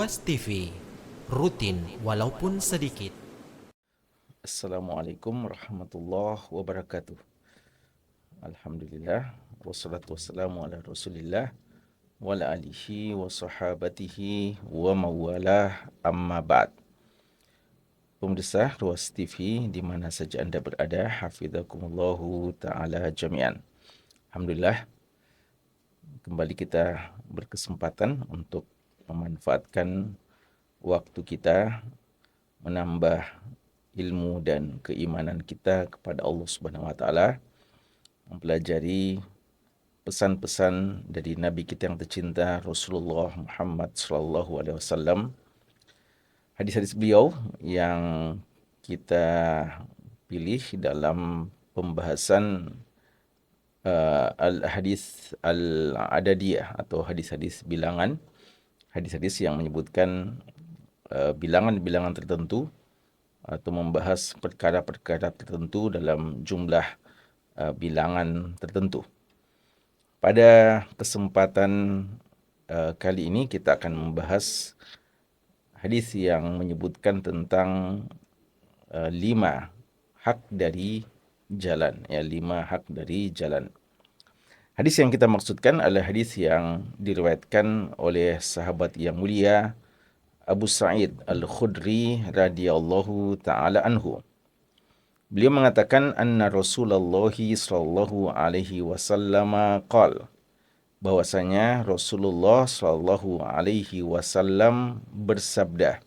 Ruas TV, rutin walaupun sedikit. Assalamualaikum warahmatullahi wabarakatuh. Alhamdulillah, wassalatu wassalamu ala rasulillah wa ala alihi wa sahabatihi wa mawalah, amma ba'd. Pemirsa Ruas TV di mana saja Anda berada, hafizakumullahu ta'ala jami'an. Alhamdulillah, kembali kita berkesempatan untuk memanfaatkan waktu kita menambah ilmu dan keimanan kita kepada Allah Subhanahu wa taala, mempelajari pesan-pesan dari Nabi kita yang tercinta Rasulullah Muhammad sallallahu alaihi wasallam. Hadis-hadis beliau yang kita pilih dalam pembahasan al-hadis al-adadiyah atau hadis-hadis bilangan, hadis-hadis yang menyebutkan bilangan-bilangan tertentu atau membahas perkara-perkara tertentu dalam jumlah bilangan tertentu. Pada kesempatan kali ini kita akan membahas hadis yang menyebutkan tentang 5 hak dari jalan, 5 hak dari jalan. Hadis yang kita maksudkan adalah hadis yang diriwayatkan oleh sahabat yang mulia Abu Sa'id Al-Khudri radhiyallahu ta'ala anhu. Beliau mengatakan anna Rasulullah sallallahu alaihi wasallam qala, bahwasanya Rasulullah sallallahu alaihi wasallam bersabda,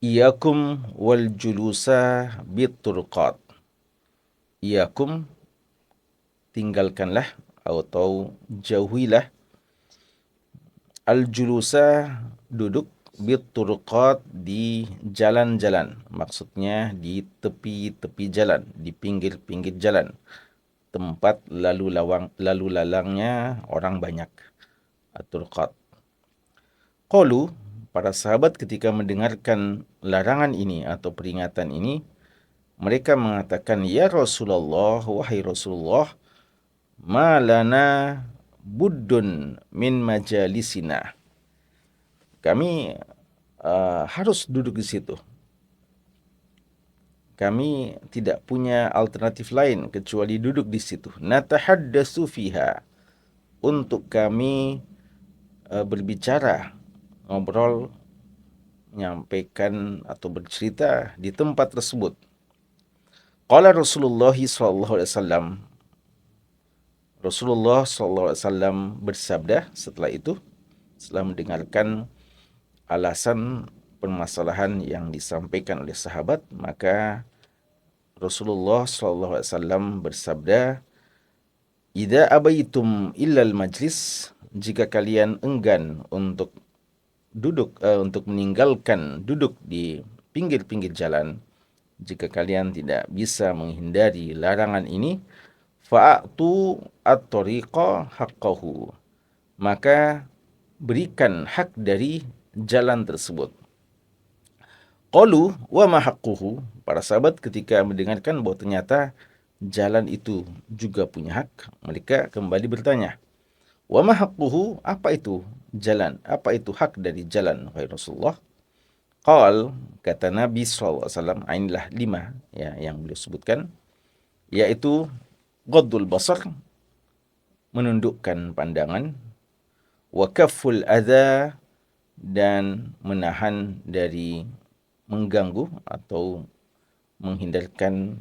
"Iyakum wal julusa biturqat." Iyakum, tinggalkanlah atau jauhilah, al julusa, duduk, biturqat, di jalan-jalan, maksudnya di tepi-tepi jalan, di pinggir-pinggir jalan, tempat lalu lalangnya orang banyak, at-turqat. Qalu, para sahabat ketika mendengarkan larangan ini atau peringatan ini, mereka mengatakan, "Ya Rasulullah, wahai Rasulullah, ma lana buddun min majalisina." Kami harus duduk di situ. Kami tidak punya alternatif lain kecuali duduk di situ. Natahaddatsu fiha, untuk kami berbicara, ngobrol, menyampaikan atau bercerita di tempat tersebut. Qala Rasulullah sallallahu alaihi wasallam, Rasulullah sallallahu alaihi wasallam bersabda setelah itu, setelah mendengarkan alasan permasalahan yang disampaikan oleh sahabat, maka Rasulullah SAW bersabda, "Idza abaitum illal majlis," jika kalian enggan untuk untuk meninggalkan duduk di pinggir-pinggir jalan, jika kalian tidak bisa menghindari larangan ini, fa'atu at-tariqa haqqahu, maka berikan hak dari jalan tersebut. Qalu wa ma haqquhu, para sahabat ketika mendengarkan bahwa ternyata jalan itu juga punya hak, mereka kembali bertanya, wa ma haqquhu, apa itu jalan, apa itu hak dari jalan wahai Rasulullah? Qal, kata Nabi SAW, inilah 5 yang beliau sebutkan, yaitu ghaddul basar, menundukkan pandangan, wa kafful adza, dan menahan dari mengganggu atau menghindarkan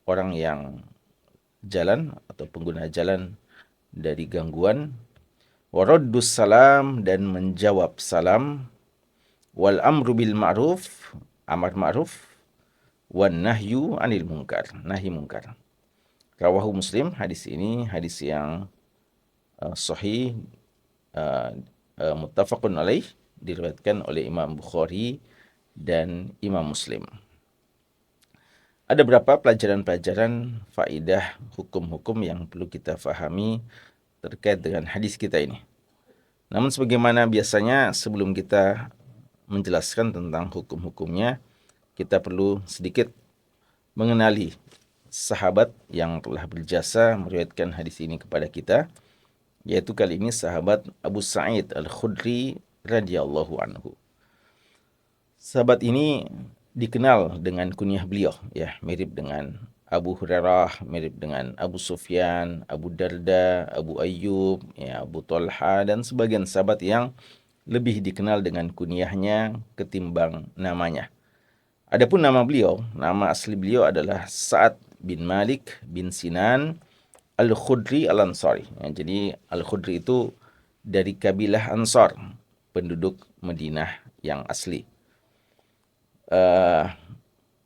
orang yang jalan atau pengguna jalan dari gangguan, waraddus salam, dan menjawab salam, wal amru bil ma'ruf, amar ma'ruf, wan nahyu anil munkar, nahi munkar. Rawahu Muslim, hadis ini hadis yang sahih, muttafaqun alaih, diriwayatkan oleh Imam Bukhari dan Imam Muslim. Ada beberapa pelajaran-pelajaran faidah hukum-hukum yang perlu kita fahami terkait dengan hadis kita ini. Namun sebagaimana biasanya, sebelum kita menjelaskan tentang hukum-hukumnya, kita perlu sedikit mengenali sahabat yang telah berjasa meriwayatkan hadis ini kepada kita, yaitu kali ini sahabat Abu Sa'id Al-Khudri radhiyallahu anhu. Sahabat ini dikenal dengan kunyah beliau, ya, mirip dengan Abu Hurairah, mirip dengan Abu Sufyan, Abu Darda, Abu Ayyub, ya, Abu Talha, dan sebagian sahabat yang lebih dikenal dengan kunyahnya ketimbang namanya. Adapun nama beliau, nama asli beliau adalah Sa'ad bin Malik bin Sinan Al-Khudri Al-Ansari. Ya, jadi Al-Khudri itu dari kabilah Ansar, penduduk Madinah yang asli.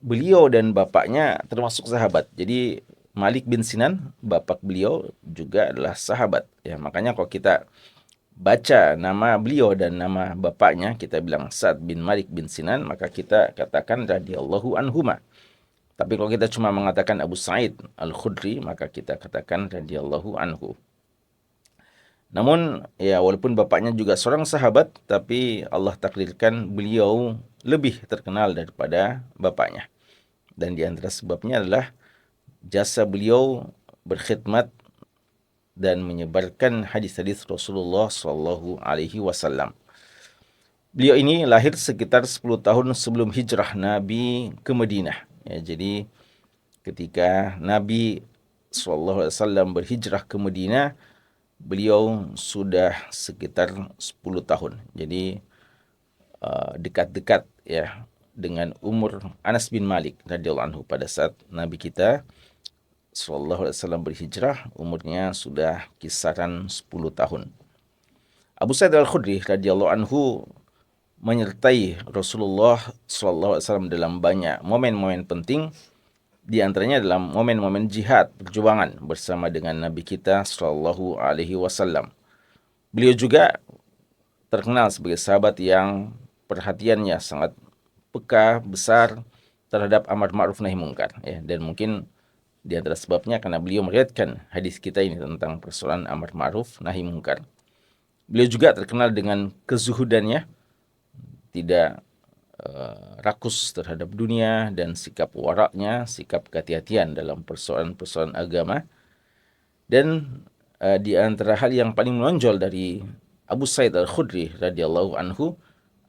Beliau dan bapaknya termasuk sahabat. Jadi Malik bin Sinan, bapak beliau juga adalah sahabat. Ya, makanya kalau kita baca nama beliau dan nama bapaknya, kita bilang Sa'ad bin Malik bin Sinan, maka kita katakan radhiyallahu anhuma. Tapi kalau kita cuma mengatakan Abu Sa'id Al-Khudri, maka kita katakan radhiyallahu anhu. Namun, ya, walaupun bapaknya juga seorang sahabat, tapi Allah takdirkan beliau lebih terkenal daripada bapaknya. Dan di antara sebabnya adalah jasa beliau berkhidmat dan menyebarkan hadis-hadis Rasulullah Shallallahu Alaihi Wasallam. Beliau ini lahir sekitar 10 tahun sebelum hijrah Nabi ke Madinah. Ya, jadi ketika Nabi Shallallahu Alaihi Wasallam berhijrah ke Madinah, beliau sudah sekitar 10 tahun. Jadi dekat-dekat, ya, dengan umur Anas bin Malik radhiyallahu anhu pada saat Nabi kita sallallahu alaihi wasallam berhijrah, umurnya sudah kisaran 10 tahun. Abu Sa'id Al-Khudri radhiyallahu anhu menyertai Rasulullah sallallahu alaihi wasallam dalam banyak momen-momen penting, di antaranya dalam momen-momen jihad, perjuangan bersama dengan Nabi kita sallallahu alaihi wasallam. Beliau juga terkenal sebagai sahabat yang perhatiannya sangat peka, besar terhadap amar ma'ruf nahi mungkar, ya, dan mungkin di antara sebabnya karena beliau meriwayatkan hadis kita ini tentang persoalan amar ma'ruf nahi mungkar. Beliau juga terkenal dengan kezuhudannya, tidak rakus terhadap dunia, dan sikap waraknya, sikap kehati-hatian dalam persoalan-persoalan agama. Dan di antara hal yang paling menonjol dari Abu Sa'id Al-Khudri radhiyallahu anhu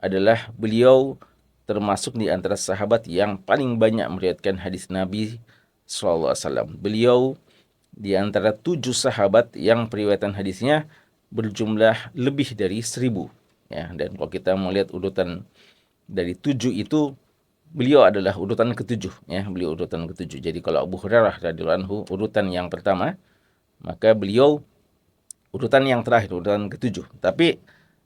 adalah beliau termasuk di antara sahabat yang paling banyak meriwayatkan hadis Nabi SAW. Beliau di antara 7 sahabat yang periwayatan hadisnya berjumlah lebih dari 1000. Ya, dan kalau kita melihat urutan dari 7 itu, beliau adalah urutan ke-7. Ya, beliau urutan ke-7. Jadi kalau Abu Hurairah radhiyallahu anhu urutan yang pertama, maka beliau urutan yang terakhir, urutan ke-7. Tapi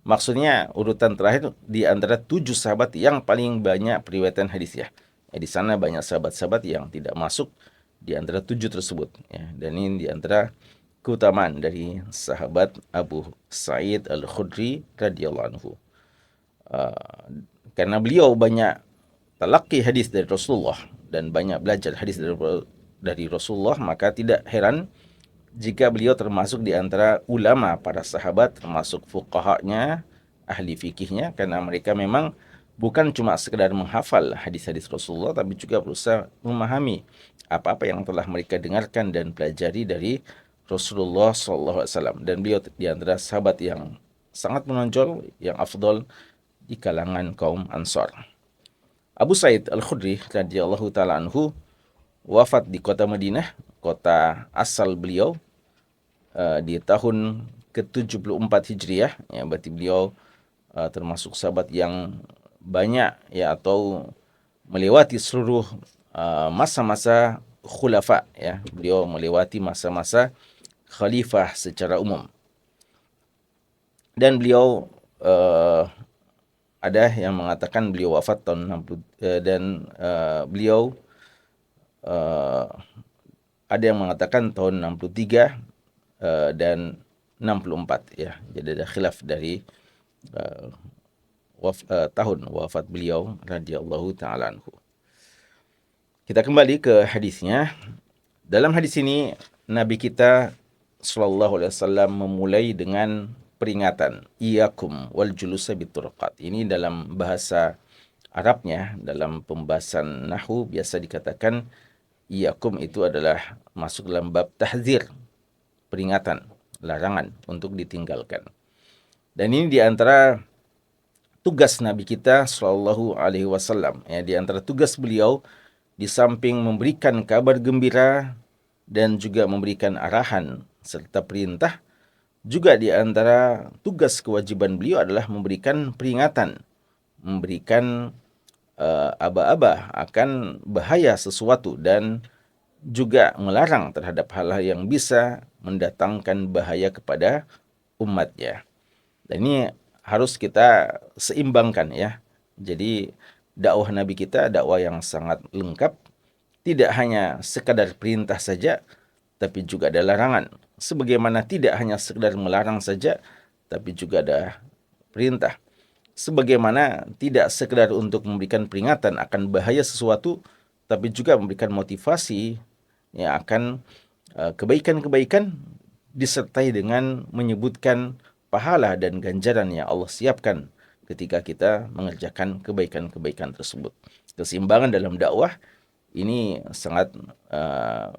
maksudnya urutan terakhir di antara 7 sahabat yang paling banyak periwayatan hadis, ya. Di sana banyak sahabat-sahabat yang tidak masuk di antara 7 tersebut, ya. Dan ini di antara keutamaan dari sahabat Abu Sa'id Al-Khudri radhiyallahu anhu. Karena beliau banyak talaqi hadis dari Rasulullah dan banyak belajar hadis dari Rasulullah, maka tidak heran jika beliau termasuk di antara ulama para sahabat, termasuk fuqahanya, ahli fikihnya, karena mereka memang bukan cuma sekedar menghafal hadis-hadis Rasulullah, tapi juga berusaha memahami apa-apa yang telah mereka dengarkan dan pelajari dari Rasulullah SAW. Dan beliau di antara sahabat yang sangat menonjol, yang afdol di kalangan kaum Ansar. Abu Sa'id Al-Khudri radhiyallahu ta'ala anhu wafat di kota Madinah, kota asal beliau, di tahun ke-74 Hijriah. Ya, berarti beliau termasuk sahabat yang banyak, ya, atau melewati seluruh masa-masa khulafa, ya. Beliau melewati masa-masa khalifah secara umum. Dan beliau ada yang mengatakan beliau wafat tahun 60, dan beliau ada yang mengatakan tahun 63 dan 64, ya. Jadi ada khilaf dari tahun wafat beliau radhiyallahu ta'ala anhu. Kita kembali ke hadisnya. Dalam hadis ini Nabi kita sallallahu alaihi wasallam memulai dengan peringatan, iyakum wal julusa biturqat. Ini dalam bahasa Arabnya, dalam pembahasan nahwu biasa dikatakan iyakum itu adalah masuk dalam bab tahdzir, peringatan, larangan untuk ditinggalkan. Dan ini di antara tugas Nabi kita Shallallahu Alaihi Wasallam. Ya, di antara tugas beliau di samping memberikan kabar gembira dan juga memberikan arahan serta perintah, juga di antara tugas kewajiban beliau adalah memberikan peringatan, memberikan aba-aba akan bahaya sesuatu dan juga melarang terhadap hal-hal yang bisa mendatangkan bahaya kepada umatnya. Dan ini harus kita seimbangkan ya. Jadi dakwah Nabi kita dakwah yang sangat lengkap, tidak hanya sekadar perintah saja, tapi juga ada larangan. Sebagaimana tidak hanya sekedar melarang saja, tapi juga ada perintah. Sebagaimana tidak sekedar untuk memberikan peringatan akan bahaya sesuatu, tapi juga memberikan motivasi yang akan kebaikan-kebaikan disertai dengan menyebutkan pahala dan ganjaran yang Allah siapkan ketika kita mengerjakan kebaikan-kebaikan tersebut. Keseimbangan dalam dakwah ini sangat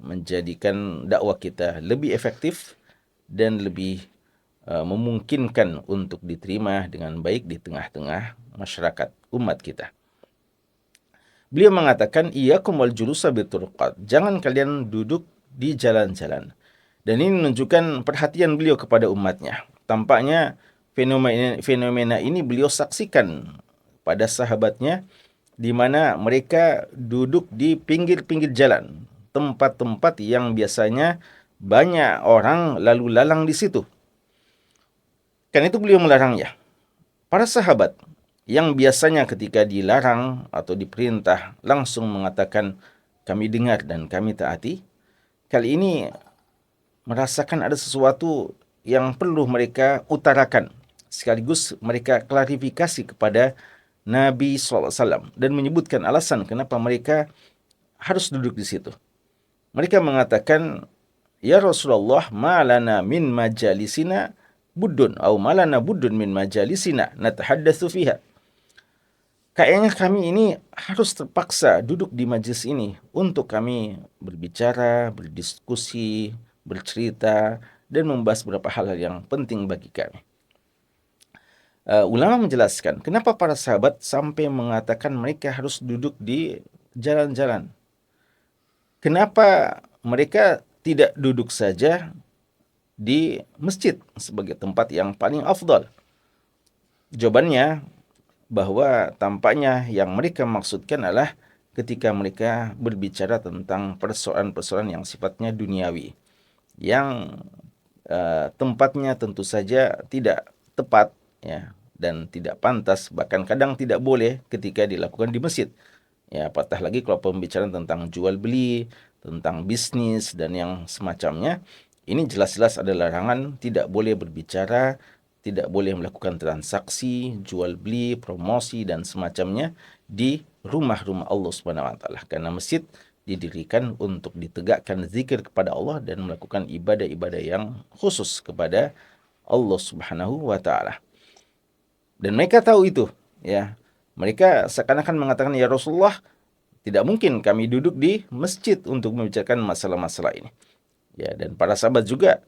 menjadikan dakwah kita lebih efektif dan lebih memungkinkan untuk diterima dengan baik di tengah-tengah masyarakat umat kita. Beliau mengatakan, iyyakum wal julusa biturqat. Jangan kalian duduk di jalan-jalan. Dan ini menunjukkan perhatian beliau kepada umatnya. Tampaknya fenomena ini beliau saksikan pada sahabatnya, di mana mereka duduk di pinggir-pinggir jalan, tempat-tempat yang biasanya banyak orang lalu lalang di situ. Karena itu beliau melarangnya. Para sahabat yang biasanya ketika dilarang atau diperintah langsung mengatakan kami dengar dan kami taati, kali ini merasakan ada sesuatu yang perlu mereka utarakan, sekaligus mereka klarifikasi kepada Nabi SAW dan menyebutkan alasan kenapa mereka harus duduk di situ. Mereka mengatakan, ya Rasulullah, malana min majalisina buddun, atau malana buddun min majalisina natahaddatsu fiha. Kayaknya kami ini harus terpaksa duduk di majlis ini untuk kami berbicara, berdiskusi, bercerita, dan membahas beberapa hal yang penting bagi kami. Ulama menjelaskan kenapa para sahabat sampai mengatakan mereka harus duduk di jalan-jalan. Kenapa mereka tidak duduk saja di masjid sebagai tempat yang paling afdal? Jawabannya bahwa tampaknya yang mereka maksudkan adalah ketika mereka berbicara tentang persoalan-persoalan yang sifatnya duniawi, yang tempatnya tentu saja tidak tepat ya, dan tidak pantas, bahkan kadang tidak boleh ketika dilakukan di masjid. Ya, apatah lagi kalau pembicaraan tentang jual beli, tentang bisnis dan yang semacamnya, ini jelas-jelas ada larangan, tidak boleh berbicara, tidak boleh melakukan transaksi, jual beli, promosi dan semacamnya di rumah-rumah Allah Subhanahu wa taala. Karena masjid didirikan untuk ditegakkan zikir kepada Allah dan melakukan ibadah-ibadah yang khusus kepada Allah Subhanahu wa taala. Dan mereka tahu itu, ya. Mereka seakan-akan mengatakan, ya Rasulullah, tidak mungkin kami duduk di masjid untuk membicarakan masalah-masalah ini. Ya, dan para sahabat juga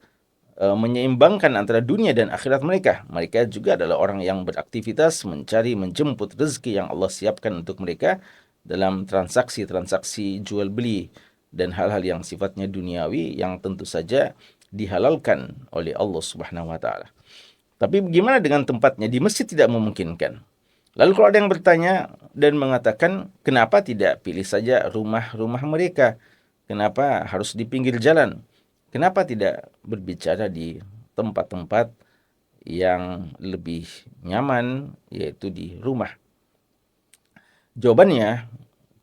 menyeimbangkan antara dunia dan akhirat mereka. Mereka juga adalah orang yang beraktivitas mencari, menjemput rezeki yang Allah siapkan untuk mereka dalam transaksi-transaksi jual beli dan hal-hal yang sifatnya duniawi yang tentu saja dihalalkan oleh Allah Subhanahu wa taala. Tapi bagaimana dengan tempatnya? Di masjid tidak memungkinkan. Lalu kalau ada yang bertanya dan mengatakan, kenapa tidak pilih saja rumah-rumah mereka? Kenapa harus di pinggir jalan? Kenapa tidak berbicara di tempat-tempat yang lebih nyaman, yaitu di rumah? Jawabannya,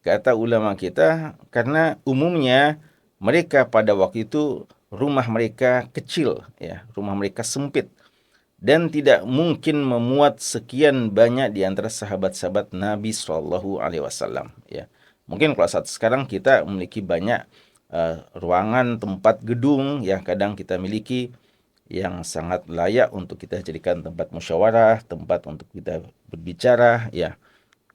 kata ulama kita, karena umumnya mereka pada waktu itu rumah mereka kecil, ya, rumah mereka sempit, dan tidak mungkin memuat sekian banyak di antara sahabat-sahabat Nabi Shallallahu Alaihi Wasallam. Ya, mungkin kalau saat sekarang kita memiliki banyak ruangan, tempat, gedung yang kadang kita miliki yang sangat layak untuk kita jadikan tempat musyawarah, tempat untuk kita berbicara. Ya,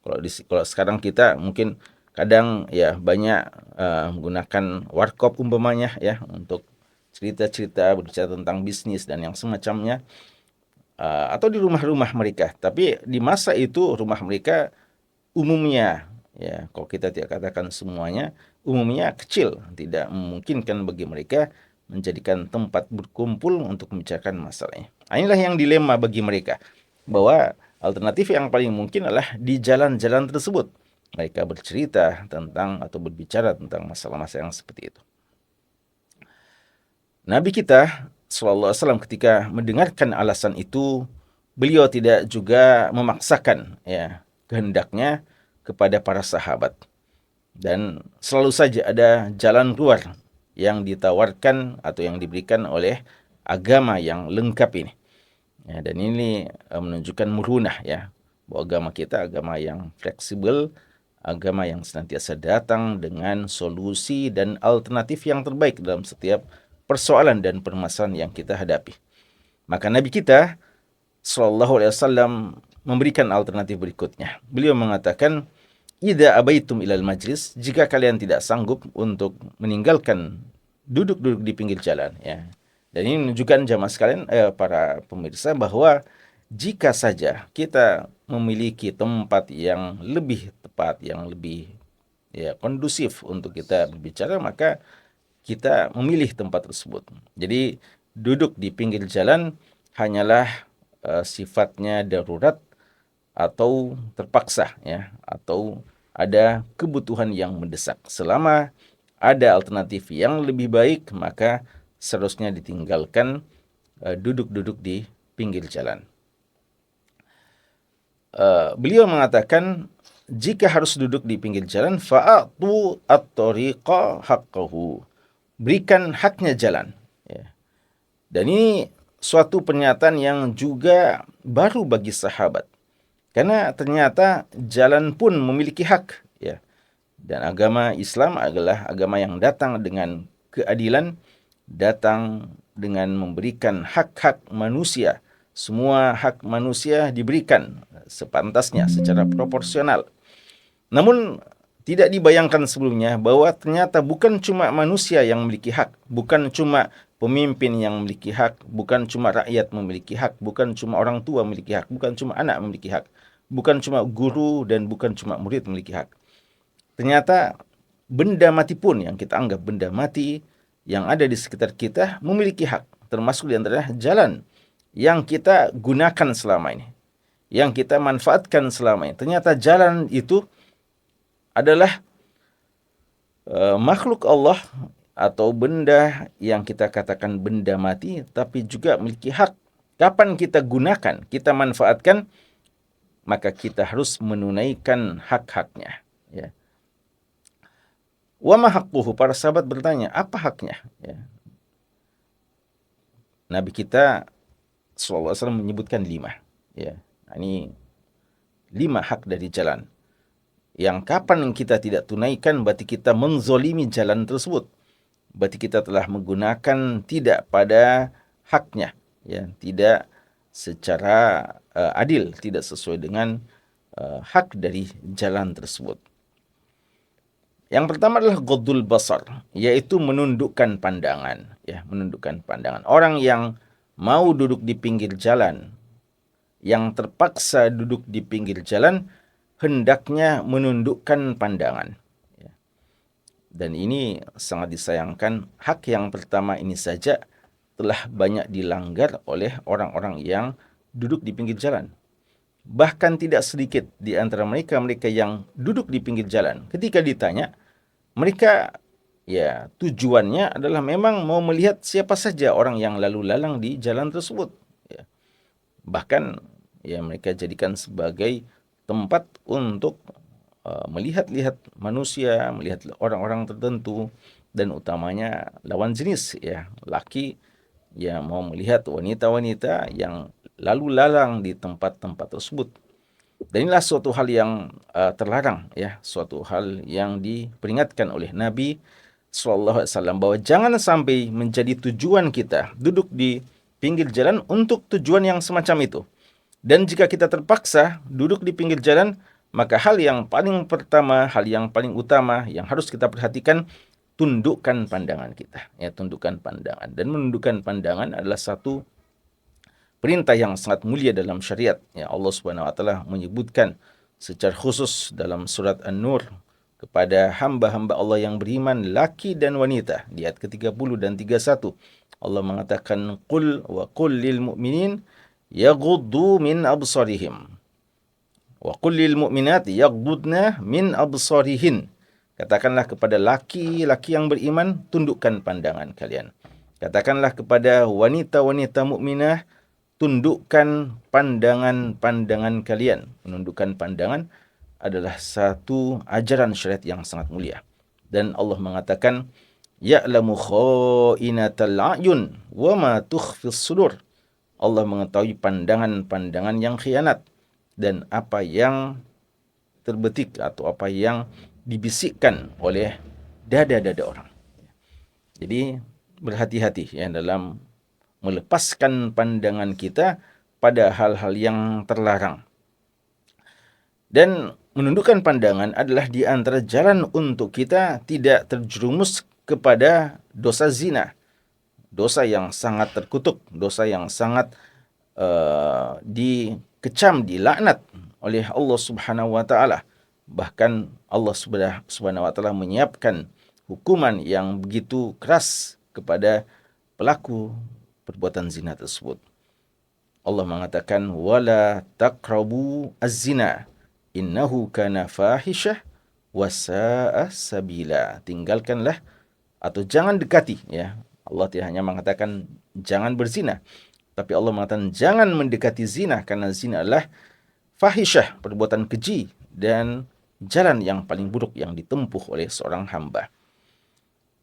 kalau sekarang kita mungkin kadang ya banyak menggunakan warkop umpamanya ya untuk cerita-cerita, berbicara tentang bisnis dan yang semacamnya. atau di rumah-rumah mereka. Tapi di masa itu rumah mereka umumnya, ya, kalau kita tidak katakan semuanya, umumnya kecil, tidak memungkinkan bagi mereka menjadikan tempat berkumpul untuk membicarakan masalahnya. Inilah yang dilema bagi mereka, bahwa alternatif yang paling mungkin adalah di jalan-jalan tersebut mereka bercerita tentang atau berbicara tentang masalah-masalah yang seperti itu. Nabi kita SAW ketika mendengarkan alasan itu, beliau tidak juga memaksakan, ya, kehendaknya kepada para sahabat. Dan selalu saja ada jalan keluar yang ditawarkan atau yang diberikan oleh agama yang lengkap ini. Ya, dan ini menunjukkan murunah, ya, bahwa agama kita agama yang fleksibel, agama yang senantiasa datang dengan solusi dan alternatif yang terbaik dalam setiap persoalan dan permasalahan yang kita hadapi. Maka Nabi kita Shallallahu Alaihi Wasallam memberikan alternatif berikutnya. Beliau mengatakan, "Idza abaitum ilal majlis," jika kalian tidak sanggup untuk meninggalkan duduk-duduk di pinggir jalan, ya. Dan ini menunjukkan jamaah sekalian, para pemirsa, bahwa jika saja kita memiliki tempat yang lebih tepat, yang lebih, ya, kondusif untuk kita berbicara, maka kita memilih tempat tersebut. Jadi duduk di pinggir jalan hanyalah sifatnya darurat atau terpaksa, ya, atau ada kebutuhan yang mendesak. Selama ada alternatif yang lebih baik, maka seharusnya ditinggalkan duduk-duduk di pinggir jalan. Beliau mengatakan, jika harus duduk di pinggir jalan, fa'atu at-tariqa haqqahu, berikan haknya jalan, ya. Dan ini suatu pernyataan yang juga baru bagi sahabat, karena ternyata jalan pun memiliki hak, ya. Dan agama Islam adalah agama yang datang dengan keadilan, datang dengan memberikan hak-hak manusia. Semua hak manusia diberikan sepantasnya secara proporsional. Namun tidak dibayangkan sebelumnya bahwa ternyata bukan cuma manusia yang memiliki hak, bukan cuma pemimpin yang memiliki hak, bukan cuma rakyat memiliki hak, bukan cuma orang tua memiliki hak, bukan cuma anak memiliki hak, bukan cuma guru dan bukan cuma murid memiliki hak. Ternyata benda mati pun, yang kita anggap benda mati yang ada di sekitar kita, memiliki hak, termasuk di antaranya jalan yang kita gunakan selama ini, yang kita manfaatkan selama ini. Ternyata jalan itu adalah makhluk Allah atau benda yang kita katakan benda mati, tapi juga memiliki hak. Kapan kita gunakan, kita manfaatkan, maka kita harus menunaikan hak-haknya, ya. Wa ma haqquhu, para sahabat bertanya, apa haknya, ya. Nabi kita SAW menyebutkan 5, ya. Ini 5 hak dari jalan, yang kapan kita tidak tunaikan berarti kita menzolimi jalan tersebut, berarti kita telah menggunakan tidak pada haknya, ya, tidak secara adil, tidak sesuai dengan hak dari jalan tersebut. Yang pertama adalah ghaddul basar, yaitu menundukkan pandangan, ya, menundukkan pandangan. Orang yang mau duduk di pinggir jalan, yang terpaksa duduk di pinggir jalan, hendaknya menundukkan pandangan, ya. Dan ini sangat disayangkan, hak yang pertama ini saja telah banyak dilanggar oleh orang-orang yang duduk di pinggir jalan. Bahkan tidak sedikit di antara mereka yang duduk di pinggir jalan, ketika ditanya, mereka, ya, tujuannya adalah memang mau melihat siapa saja orang yang lalu lalang di jalan tersebut, ya. Bahkan, ya, mereka jadikan sebagai tempat untuk melihat-lihat manusia, melihat orang-orang tertentu, dan utamanya lawan jenis, ya, laki, ya, mau melihat wanita-wanita yang lalu lalang di tempat-tempat tersebut. Dan inilah suatu hal yang terlarang, ya, suatu hal yang diperingatkan oleh Nabi SAW, bahwa jangan sampai menjadi tujuan kita duduk di pinggir jalan untuk tujuan yang semacam itu. Dan jika kita terpaksa duduk di pinggir jalan, maka hal yang paling pertama, hal yang paling utama yang harus kita perhatikan, tundukkan pandangan kita, ya, tundukkan pandangan. Dan menundukkan pandangan adalah satu perintah yang sangat mulia dalam syariat. Ya, Allah Subhanahu wa taala menyebutkan secara khusus dalam surat An-Nur kepada hamba-hamba Allah yang beriman laki dan wanita di ayat ke-30 dan 31. Allah mengatakan qul wa qul lil mu'minin yaghuddu min absarihim wa qul lil mu'minat yaghuddna min absarihin. Katakanlah kepada laki-laki yang beriman, tundukkan pandangan kalian. Katakanlah kepada wanita-wanita mukminah, tundukkan pandangan-pandangan kalian. Menundukkan pandangan adalah satu ajaran syariat yang sangat mulia. Dan Allah mengatakan, ya'lamu kha'inatal a'yun wa ma tukhfis sudur. Allah mengetahui pandangan-pandangan yang khianat dan apa yang terbetik atau apa yang dibisikkan oleh dada-dada orang. Jadi berhati-hati ya dalam melepaskan pandangan kita pada hal-hal yang terlarang. Dan menundukkan pandangan adalah di antara jalan untuk kita tidak terjerumus kepada dosa zina. Dosa yang sangat terkutuk, dosa yang sangat dikecam, dilaknat oleh Allah Subhanahu wa taala. Bahkan Allah Subhanahu wa taala menyiapkan hukuman yang begitu keras kepada pelaku perbuatan zina tersebut. Allah mengatakan wala taqrabu az-zina innahu kana fahisyah wa sa'a sabila. Tinggalkanlah atau jangan dekati ya. Allah tidak hanya mengatakan jangan berzina, tapi Allah mengatakan jangan mendekati zina karena zina adalah fahisyah, perbuatan keji dan jalan yang paling buruk yang ditempuh oleh seorang hamba.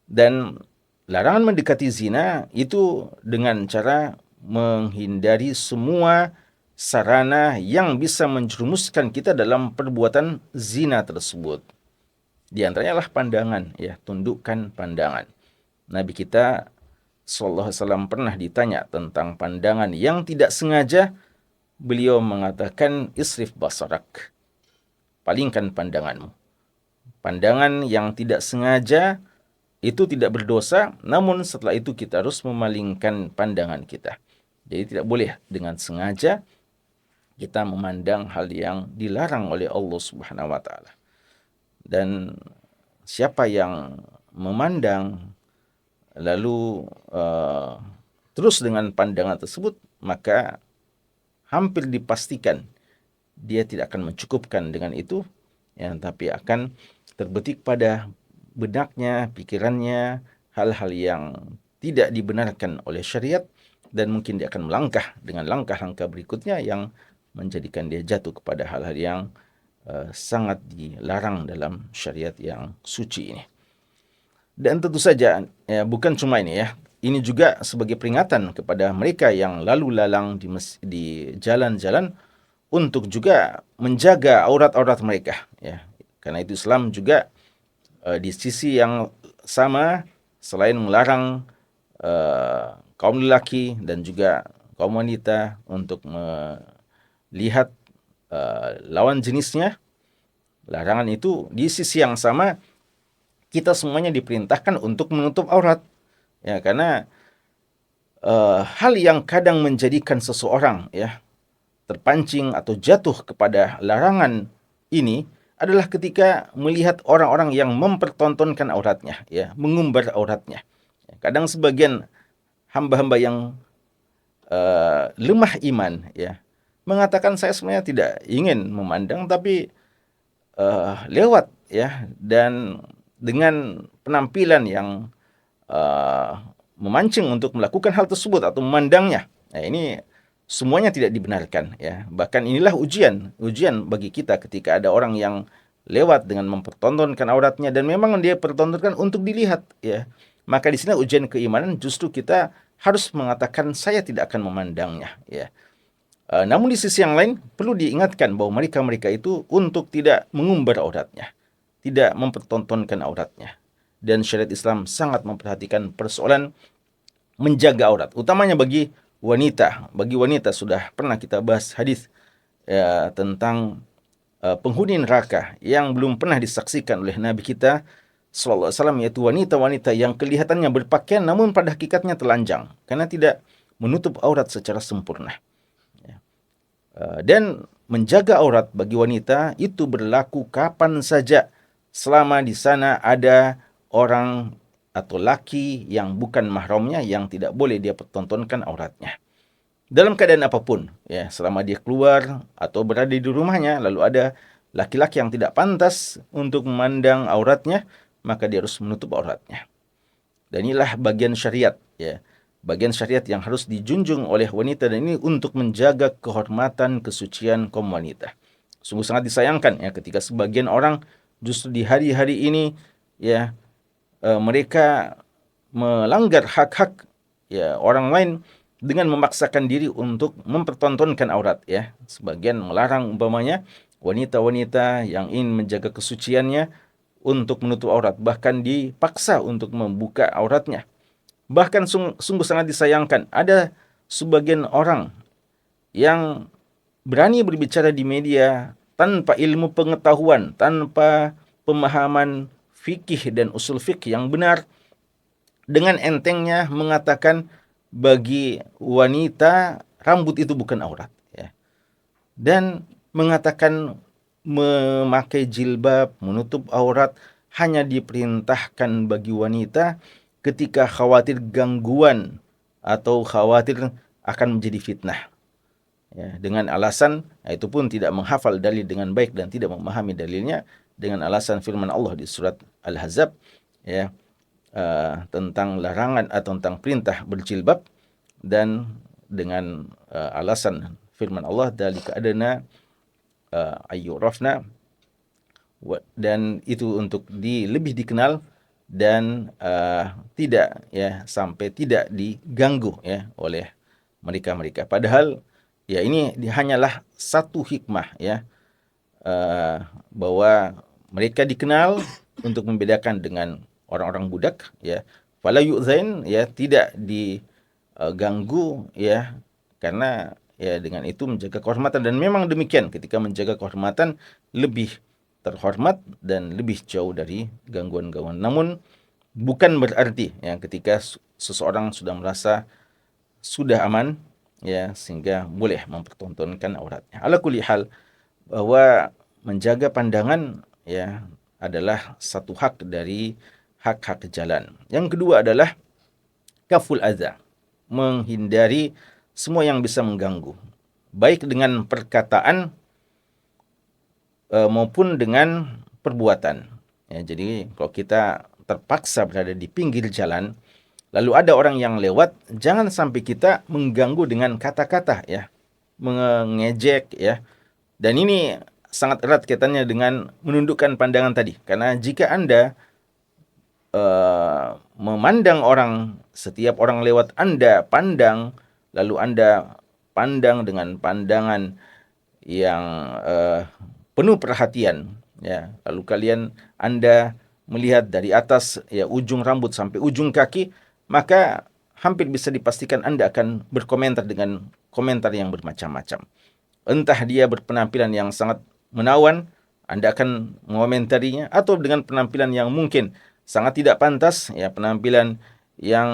Dan larangan mendekati zina itu dengan cara menghindari semua sarana yang bisa menjerumuskan kita dalam perbuatan zina tersebut. Di antaranya adalah pandangan, ya, tundukkan pandangan. Nabi kita sallallahu alaihi wasallam pernah ditanya tentang pandangan yang tidak sengaja, beliau mengatakan isrif basarak. Palingkan pandanganmu. Pandangan yang tidak sengaja itu tidak berdosa, namun setelah itu kita harus memalingkan pandangan kita. Jadi tidak boleh dengan sengaja kita memandang hal yang dilarang oleh Allah Subhanahu wa taala. Dan siapa yang memandang lalu terus dengan pandangan tersebut, maka hampir dipastikan dia tidak akan mencukupkan dengan itu, ya, tapi akan terbetik pada benaknya, pikirannya, hal-hal yang tidak dibenarkan oleh syariat, dan mungkin dia akan melangkah dengan langkah-langkah berikutnya yang menjadikan dia jatuh kepada hal-hal yang sangat dilarang dalam syariat yang suci ini. Dan tentu saja, ya, bukan cuma ini ya, ini juga sebagai peringatan kepada mereka yang lalu lalang di jalan-jalan untuk juga menjaga aurat-aurat mereka, ya. Karena itu Islam juga di sisi yang sama, selain melarang kaum lelaki dan juga kaum wanita untuk melihat lawan jenisnya, larangan itu di sisi yang sama kita semuanya diperintahkan untuk menutup aurat, ya, karena hal yang kadang menjadikan seseorang, ya, terpancing atau jatuh kepada larangan ini adalah ketika melihat orang-orang yang mempertontonkan auratnya, ya, mengumbar auratnya. Kadang sebagian hamba-hamba yang lemah iman, ya, mengatakan saya sebenarnya tidak ingin memandang, tapi lewat, ya, dan dengan penampilan yang memancing untuk melakukan hal tersebut atau memandangnya. Nah, ini semuanya tidak dibenarkan, ya. Bahkan inilah ujian bagi kita ketika ada orang yang lewat dengan mempertontonkan auratnya dan memang dia pertontonkan untuk dilihat, ya. Maka di sini ujian keimanan, justru kita harus mengatakan saya tidak akan memandangnya, ya. Namun di sisi yang lain perlu diingatkan bahwa mereka itu untuk tidak mengumbar auratnya, tidak mempertontonkan auratnya. Dan syariat Islam sangat memperhatikan persoalan menjaga aurat, utamanya bagi wanita. Bagi wanita sudah pernah kita bahas hadis tentang penghuni neraka yang belum pernah disaksikan oleh Nabi kita sallallahu alaihi wasallam, yaitu wanita-wanita yang kelihatannya berpakaian namun pada hakikatnya telanjang karena tidak menutup aurat secara sempurna. Dan menjaga aurat bagi wanita itu berlaku kapan saja selama di sana ada orang atau laki yang bukan mahramnya yang tidak boleh dia pertontonkan auratnya. Dalam keadaan apapun, ya, selama dia keluar atau berada di rumahnya, lalu ada laki-laki yang tidak pantas untuk memandang auratnya, maka dia harus menutup auratnya. Dan inilah bagian syariat, ya. Bagian syariat yang harus dijunjung oleh wanita, dan ini untuk menjaga kehormatan kesucian kaum wanita. Sungguh sangat disayangkan ya ketika sebagian orang justru di hari-hari ini ya mereka melanggar hak-hak ya orang lain dengan memaksakan diri untuk mempertontonkan aurat ya. Sebagian melarang umpamanya wanita-wanita yang ingin menjaga kesuciannya untuk menutup aurat, bahkan dipaksa untuk membuka auratnya. Bahkan sungguh sangat disayangkan, ada sebagian orang yang berani berbicara di media tanpa ilmu pengetahuan, tanpa pemahaman fikih dan usul fikih yang benar, dengan entengnya mengatakan bagi wanita rambut itu bukan aurat, ya. Dan mengatakan memakai jilbab, menutup aurat hanya diperintahkan bagi wanita ketika khawatir gangguan atau khawatir akan menjadi fitnah. Ya, dengan alasan, itu pun tidak menghafal dalil dengan baik dan tidak memahami dalilnya, dengan alasan firman Allah di surat Al-Ahzab ya, tentang larangan atau tentang perintah berjilbab, dan dengan alasan firman Allah dzalika adna ayyurafna, dan itu untuk lebih dikenal dan tidak ya sampai tidak diganggu ya oleh mereka-mereka. Padahal ya ini hanyalah satu hikmah ya, bahwa mereka dikenal untuk membedakan dengan orang-orang budak ya. Fala yu'zain ya, tidak diganggu ya, karena ya dengan itu menjaga kehormatan, dan memang demikian, ketika menjaga kehormatan lebih terhormat dan lebih jauh dari gangguan-gangguan. Namun bukan berarti ya ketika seseorang sudah merasa sudah aman ya sehingga boleh mempertontonkan auratnya. Ala kulli hal, bahwa menjaga pandangan ya adalah satu hak dari hak-hak jalan. Yang kedua adalah kaful adza, menghindari semua yang bisa mengganggu, baik dengan perkataan maupun dengan perbuatan. Ya, jadi kalau kita terpaksa berada di pinggir jalan, lalu ada orang yang lewat, jangan sampai kita mengganggu dengan kata-kata ya, mengejek ya. Dan ini sangat erat kaitannya dengan menundukkan pandangan tadi. Karena jika Anda memandang orang, setiap orang lewat Anda pandang, lalu Anda pandang dengan pandangan yang penuh perhatian ya, lalu Anda melihat dari atas ya ujung rambut sampai ujung kaki, maka hampir bisa dipastikan Anda akan berkomentar dengan komentar yang bermacam-macam. Entah dia berpenampilan yang sangat menawan, Anda akan mengomentarinya, atau dengan penampilan yang mungkin sangat tidak pantas ya, penampilan yang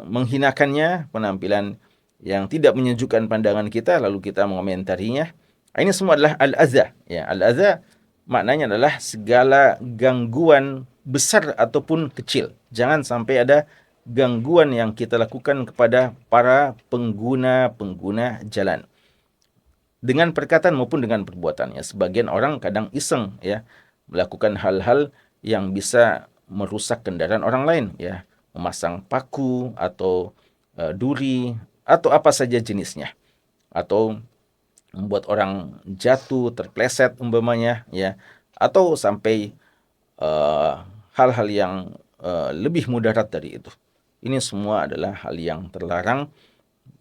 menghinakannya, penampilan yang tidak menyejukkan pandangan kita, lalu kita mengomentarinya. Ini semua adalah al-adza ya. Al-adza maknanya adalah segala gangguan besar ataupun kecil. Jangan sampai ada gangguan yang kita lakukan kepada para pengguna jalan, dengan perkataan maupun dengan perbuatan ya. Sebagian orang kadang iseng ya melakukan hal-hal yang bisa merusak kendaraan orang lain ya, memasang paku atau duri atau apa saja jenisnya, atau membuat orang jatuh, terpleset umpamanya ya, atau sampai hal-hal yang lebih mudarat dari itu. Ini semua adalah hal yang terlarang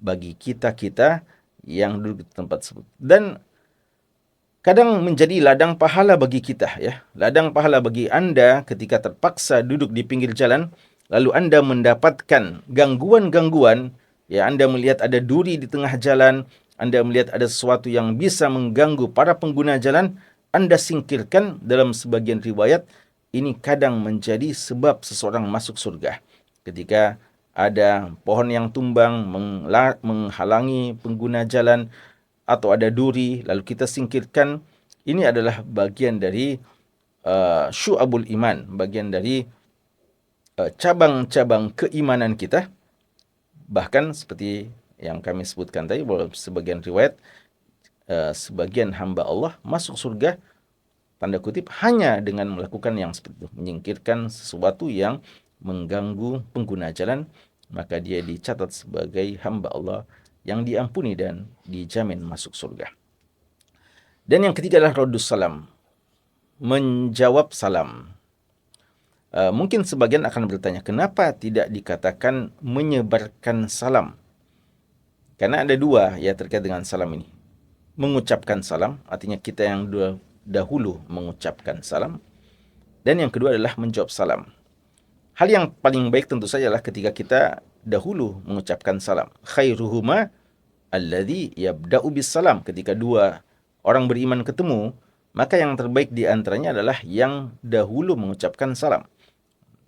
bagi kita yang duduk di tempat tersebut, dan kadang menjadi ladang pahala bagi kita ya. Ladang pahala bagi Anda ketika terpaksa duduk di pinggir jalan, lalu Anda mendapatkan gangguan-gangguan ya. Anda melihat ada duri di tengah jalan, Anda melihat ada sesuatu yang bisa mengganggu para pengguna jalan, Anda singkirkan. Dalam sebagian riwayat ini kadang menjadi sebab seseorang masuk surga. Ketika ada pohon yang tumbang menghalangi pengguna jalan, atau ada duri, lalu kita singkirkan, ini adalah bagian dari syu'abul iman, bagian dari cabang-cabang keimanan kita. Bahkan seperti yang kami sebutkan tadi, bahwa sebagian riwayat, sebagian hamba Allah masuk surga, tanda kutip, hanya dengan melakukan yang seperti itu, menyingkirkan sesuatu yang mengganggu pengguna jalan, maka dia dicatat sebagai hamba Allah yang diampuni dan dijamin masuk surga. Dan yang ketiga adalah raddus salam, menjawab salam. Mungkin sebagian akan bertanya, kenapa tidak dikatakan menyebarkan salam? Karena ada dua ya terkait dengan salam ini. Mengucapkan salam, artinya kita yang dahulu mengucapkan salam. Dan yang kedua adalah menjawab salam. Hal yang paling baik tentu saja adalah ketika kita dahulu mengucapkan salam. Khairuhuma alladhi yabda'u bis salam. Ketika dua orang beriman ketemu, maka yang terbaik di antaranya adalah yang dahulu mengucapkan salam.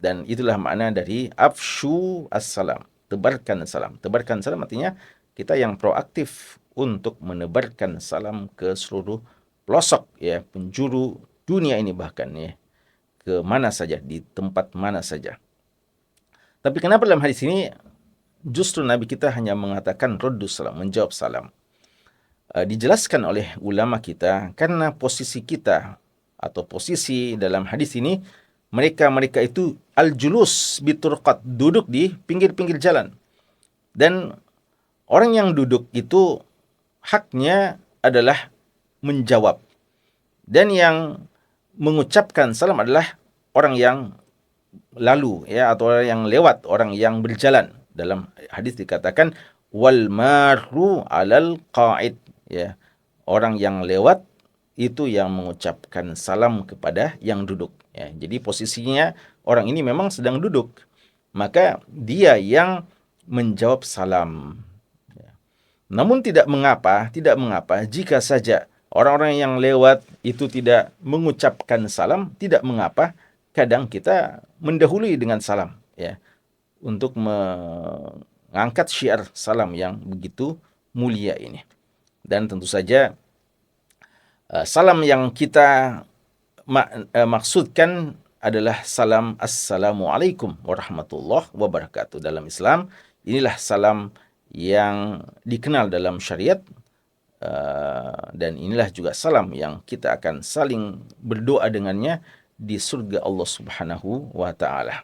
Dan itulah makna dari afshu as-salam, tebarkan salam. Tebarkan salam artinya kita yang proaktif untuk menebarkan salam ke seluruh pelosok ya, penjuru dunia ini, bahkan ya, ke mana saja, di tempat mana saja. Tapi kenapa dalam hadis ini justru Nabi kita hanya mengatakan raddus salam, menjawab salam? Dijelaskan oleh ulama kita karena posisi kita atau posisi dalam hadis ini, mereka itu al-julus biturqat, duduk di pinggir-pinggir jalan. Dan orang yang duduk itu haknya adalah menjawab. Dan yang mengucapkan salam adalah orang yang lalu ya, atau orang yang lewat, orang yang berjalan. Dalam hadis dikatakan wal maru alal qa'id ya. Orang yang lewat itu yang mengucapkan salam kepada yang duduk ya. Jadi posisinya orang ini memang sedang duduk, maka dia yang menjawab salam. Namun tidak mengapa jika saja orang-orang yang lewat itu tidak mengucapkan salam, tidak mengapa. Kadang kita mendahului dengan salam ya, untuk mengangkat syiar salam yang begitu mulia ini. Dan tentu saja salam yang kita maksudkan adalah salam Assalamualaikum warahmatullahi wabarakatuh. Dalam Islam, inilah salam yang dikenal dalam syariat, dan inilah juga salam yang kita akan saling berdoa dengannya di surga Allah Subhanahu wa ta'ala.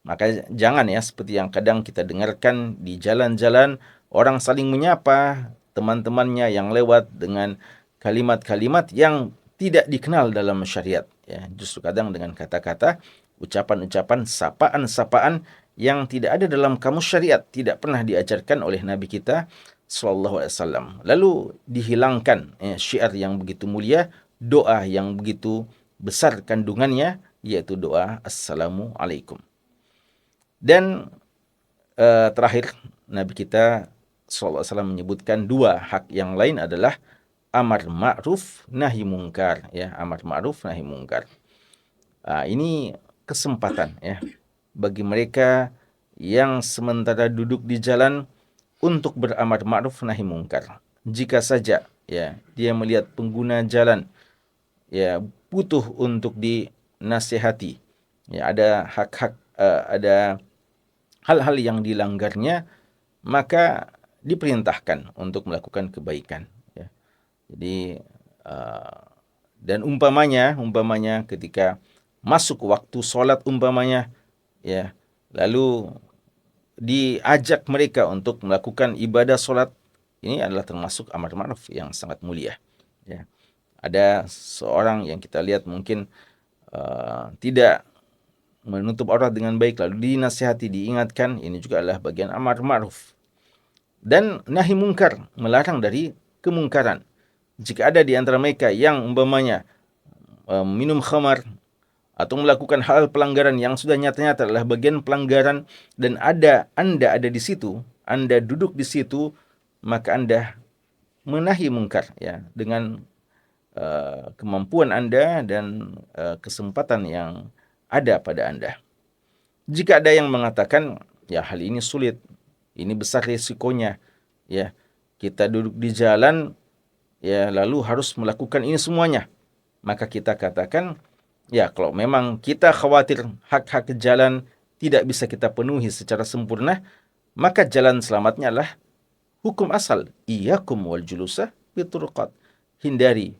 Maka jangan ya seperti yang kadang kita dengarkan di jalan-jalan, orang saling menyapa teman-temannya yang lewat dengan kalimat-kalimat yang tidak dikenal dalam syariat ya. Justru kadang dengan kata-kata, ucapan-ucapan, sapaan-sapaan yang tidak ada dalam kamus syariat, tidak pernah diajarkan oleh Nabi kita sallallahu alaihi wasallam. Lalu dihilangkan syiar yang begitu mulia, doa yang begitu besar kandungannya, yaitu doa Assalamualaikum. Dan terakhir Nabi kita sallallahu alaihi wasallam menyebutkan dua hak yang lain adalah amar ma'ruf nahi mungkar ya, amar ma'ruf nahi mungkar. Ini kesempatan ya bagi mereka yang sementara duduk di jalan untuk beramar ma'ruf nahi mungkar. Jika saja ya dia melihat pengguna jalan ya butuh untuk dinasihati, ya ada hak-hak, ada hal-hal yang dilanggarnya, maka diperintahkan untuk melakukan kebaikan ya. Jadi dan umpamanya ketika masuk waktu sholat umpamanya ya, lalu diajak mereka untuk melakukan ibadah sholat, ini adalah termasuk amar ma'ruf yang sangat mulia ya. Ada seorang yang kita lihat mungkin tidak menutup aurat dengan baik, lalu dinasihati, diingatkan, ini juga adalah bagian amar ma'ruf. Dan nahi mungkar, melarang dari kemungkaran. Jika ada di antara mereka yang umpamanya minum khamar atau melakukan hal pelanggaran yang sudah nyata-nyata adalah bagian pelanggaran, dan Anda ada di situ, Anda duduk di situ, maka Anda menahi mungkar ya dengan kemampuan Anda dan kesempatan yang ada pada Anda. Jika ada yang mengatakan ya hal ini sulit, ini besar resikonya, ya. Kita duduk di jalan, ya, lalu harus melakukan ini semuanya. Maka kita katakan, ya, kalau memang kita khawatir hak-hak jalan tidak bisa kita penuhi secara sempurna, maka jalan selamatnya adalah hukum asal, iyyakum wal julusa bituruqat. Hindari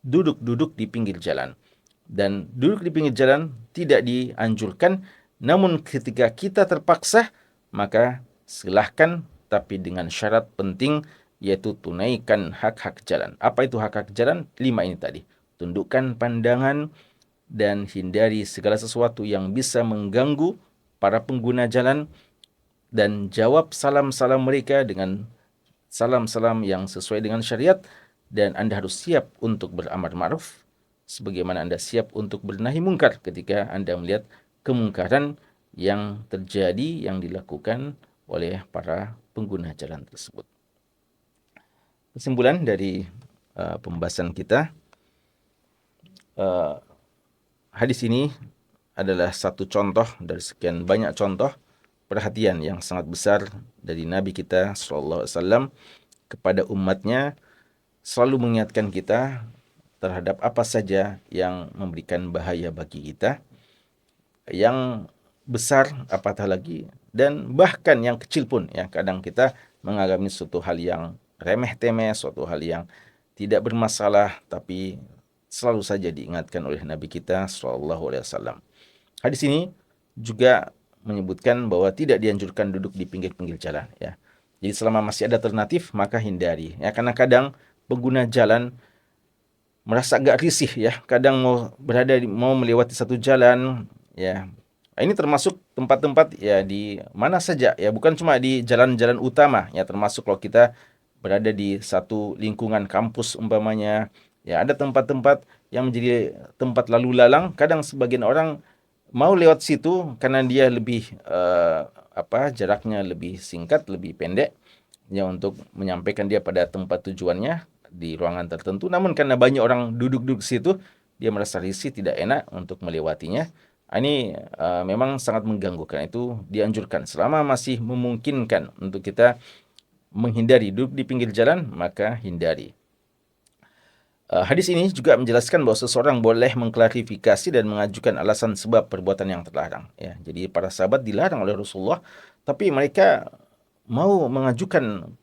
duduk-duduk di pinggir jalan. Dan duduk di pinggir jalan tidak dianjurkan, namun ketika kita terpaksa, maka silahkan, tapi dengan syarat penting, yaitu tunaikan hak-hak jalan. Apa itu hak-hak jalan? 5 ini tadi. Tundukkan pandangan dan hindari segala sesuatu yang bisa mengganggu para pengguna jalan, dan jawab salam-salam mereka dengan salam-salam yang sesuai dengan syariat, dan Anda harus siap untuk beramar ma'ruf sebagaimana Anda siap untuk bernahi mungkar ketika Anda melihat kemungkaran yang terjadi, yang dilakukan oleh para pengguna jalan tersebut. Kesimpulan dari pembahasan kita, hadis ini adalah satu contoh dari sekian banyak contoh perhatian yang sangat besar dari Nabi kita SAW kepada umatnya, selalu mengingatkan kita terhadap apa saja yang memberikan bahaya bagi kita, yang besar apatah lagi, dan bahkan yang kecil pun, ya, kadang kita mengalami suatu hal yang remeh-temeh, suatu hal yang tidak bermasalah, tapi selalu saja diingatkan oleh Nabi kita SAW. Hadis ini juga menyebutkan bahwa tidak dianjurkan duduk di pinggir-pinggir jalan, ya. Jadi selama masih ada alternatif, maka hindari, ya, karena kadang pengguna jalan merasa agak risih, ya, kadang mau melewati satu jalan, ya. Ini termasuk tempat-tempat, ya, di mana saja, ya, bukan cuma di jalan-jalan utama, ya, termasuk kalau kita berada di satu lingkungan kampus umpamanya, ya, ada tempat-tempat yang menjadi tempat lalu lalang. Kadang sebagian orang mau lewat situ karena dia lebih jaraknya lebih singkat, lebih pendek, ya, untuk menyampaikan dia pada tempat tujuannya di ruangan tertentu. Namun karena banyak orang duduk-duduk situ, dia merasa risih, tidak enak untuk melewatinya. Ini memang sangat mengganggu. Karena itu dianjurkan selama masih memungkinkan untuk kita menghindari duduk di pinggir jalan, maka hindari. Hadis ini juga menjelaskan bahwa seseorang boleh mengklarifikasi dan mengajukan alasan sebab perbuatan yang terlarang, ya. Jadi para sahabat dilarang oleh Rasulullah, tapi mereka mau mengajukan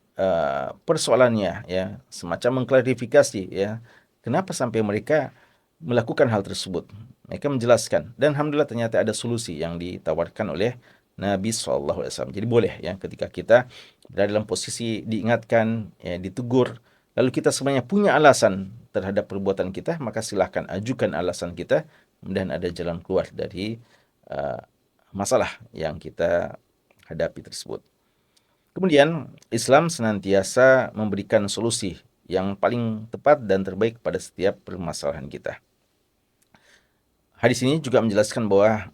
persoalannya, ya, semacam mengklarifikasi, ya, kenapa sampai mereka melakukan hal tersebut. Mereka menjelaskan, dan alhamdulillah ternyata ada solusi yang ditawarkan oleh Nabi SAW. Jadi boleh, ya, ketika kita berada dalam posisi diingatkan, ya, ditegur, lalu kita sebenarnya punya alasan terhadap perbuatan kita, maka silahkan ajukan alasan kita, dan ada jalan keluar dari masalah yang kita hadapi tersebut. Kemudian Islam senantiasa memberikan solusi yang paling tepat dan terbaik pada setiap permasalahan kita. Hadis ini juga menjelaskan bahwa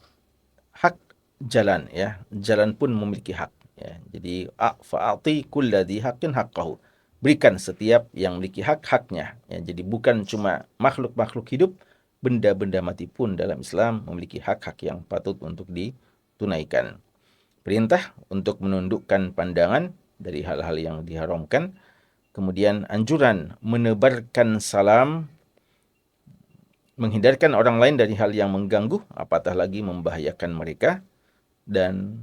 hak jalan, ya, jalan pun memiliki hak, ya. Jadi fa'ati kulladzi haqqin haqqahu. Berikan setiap yang memiliki hak-haknya, ya. Jadi bukan cuma makhluk-makhluk hidup, benda-benda mati pun dalam Islam memiliki hak-hak yang patut untuk ditunaikan. Perintah untuk menundukkan pandangan dari hal-hal yang diharamkan. Kemudian anjuran menebarkan salam, menghindarkan orang lain dari hal yang mengganggu, apatah lagi membahayakan mereka. Dan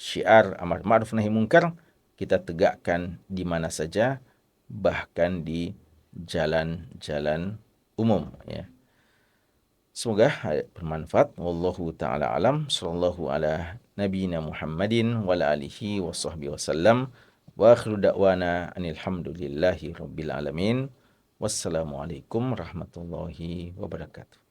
syiar amar ma'ruf nahi mungkar kita tegakkan di mana saja, bahkan di jalan-jalan umum, ya. Semoga bermanfaat. Wallahu ta'ala alam. Sallallahu ala nabiyina Muhammadin wa ala alihi wa sahbihi wasallam. Wa akhiru da'wana anilhamdulillahi rabbil alamin. Wassalamualaikum warahmatullahi wabarakatuh.